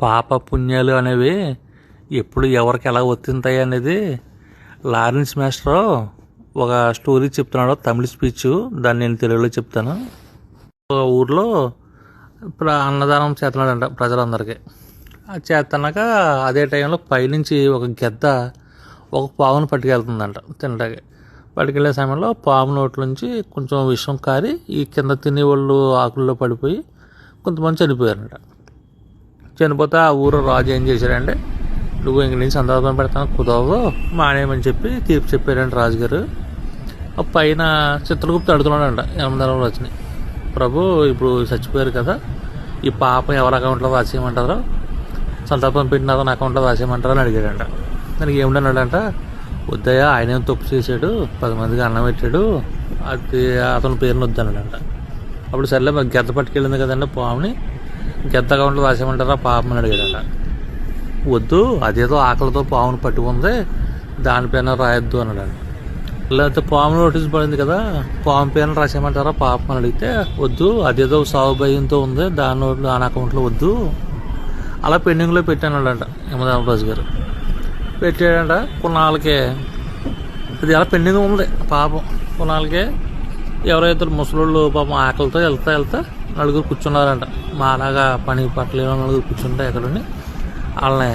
పాప పుణ్యాలు అనేవి ఎప్పుడు ఎవరికి ఎలా వర్తింతాయి అనేది లారెన్స్ మాస్టర్ ఒక స్టోరీ చెప్తున్నాడు, తమిళ స్పీచ్. దాన్ని నేను తెలుగులో చెప్తాను. ఒక ఊర్లో ఇప్పుడు అన్నదానం చేస్తున్నాడంట ప్రజలందరికీ. అది చేస్తున్నాక అదే టైంలో పైనుంచి ఒక గెద్ద ఒక పావును పట్టుకెళ్తుందంట తినడానికి. పట్టుకెళ్ళే సమయంలో పాము నోట్లోంచి కొంచెం విషం కారి ఈ కింద తినేవాళ్ళు ఆకుల్లో పడిపోయి కొంతమంది చనిపోయారంట. చనిపోతే ఆ ఊరు రాజు ఏం చేశారంటే, నువ్వు ఇంక నుంచి సందర్భం పెడతాను కుదరదు మానేయమని చెప్పి తీర్పు చెప్పారంట రాజుగారు. ఆ పైన చిత్రగుప్త అడుగుతున్నాడంట యమధర్మ రాజుని, ప్రభు ఇప్పుడు చచ్చిపోయారు కదా, ఈ పాపం ఎవరి అకౌంట్లో రాసేయమంటారో, సందర్భం పెట్టిన అతని అకౌంట్లో రాసేయమంటారో అని అడిగాడంట. దానికి ఏమిటన్నాడంట, వద్దయ్యా ఆయన ఏం తప్పు చేశాడు, 10 మందికి అన్నం పెట్టాడు, అది అతని పేరుని వద్దన్నాడంట. అప్పుడు సర్లే మరి గెద్ద పట్టుకెళ్ళింది కదండి పాముని, గెద్ద అకౌంట్లో రాసేయమంటారా పాపం అని అడిగాడంట. వద్దు, అదేదో ఆకలితో పామును పట్టుకుంది, దానిపైన రాయొద్దు అన్నాడు. లేకపోతే పాము నోటీస్ పడింది కదా, పాము పైన రాసేయమంటారా పాపం అని అడిగితే, వద్దు అదేదో సాగు భయంతో ఉంది, దాని అకౌంట్లో వద్దు, అలా పెండింగ్లో పెట్టానంట యమధర్మరాజు గారు. పెట్టాడంట. కొన్నాళ్ళకే అది ఎలా పెండింగ్ ఉంది పాపం. కొన్నాళ్ళకే ఎవరైతే ముసలోళ్ళు పాపం ఆకలితో వెళ్తా నలుగురు కూర్చున్నారంట. మాలాగా పని పట్టలేని నలుగురు కూర్చుంటే ఎక్కడుండి వాళ్ళని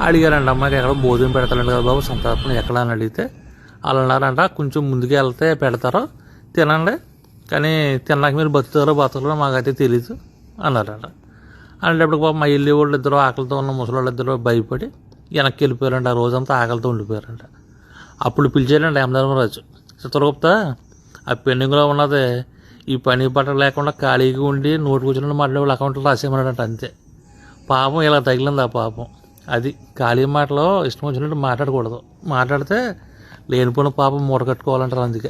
అడిగారంట, అమ్మాయికి ఎక్కడ భోజనం పెడతారంట కదా బాబు సంతర్పణ ఎక్కడ అని అడిగితే వాళ్ళు అన్నారంట, కొంచెం ముందుకు వెళ్తే పెడతారో తినండి, కానీ తిన్నాక మీరు బతుకుతారో మాకైతే తెలీదు అన్నారంట. అనేటప్పుడు పాపం మా ఇల్లు వాళ్ళు ఇద్దరు ఆకలితో ఉన్న ముసలోళ్ళు ఇద్దరు భయపడి వెనక్కి వెళ్ళిపోయారంట. ఆ రోజంతా ఆకలితో ఉండిపోయారంట. అప్పుడు పిలిచారంట యమధర్మరాజు, చిత్రగుప్త ఆ పెండింగ్లో ఉన్నది ఈ పని బట్ట లేకుండా ఖాళీగా ఉండి నోటు కూర్చుని మాట్లాడే అకౌంట్లో రాసేయమన్నాడంట. అంతే. పాపం ఇలా తగిలింది ఆ పాపం. అది ఖాళీ మాటలో ఇష్టం వచ్చినట్టు మాట్లాడకూడదు, మాట్లాడితే లేనిపోయిన పాపం మూట కట్టుకోవాలంటారు. అందుకే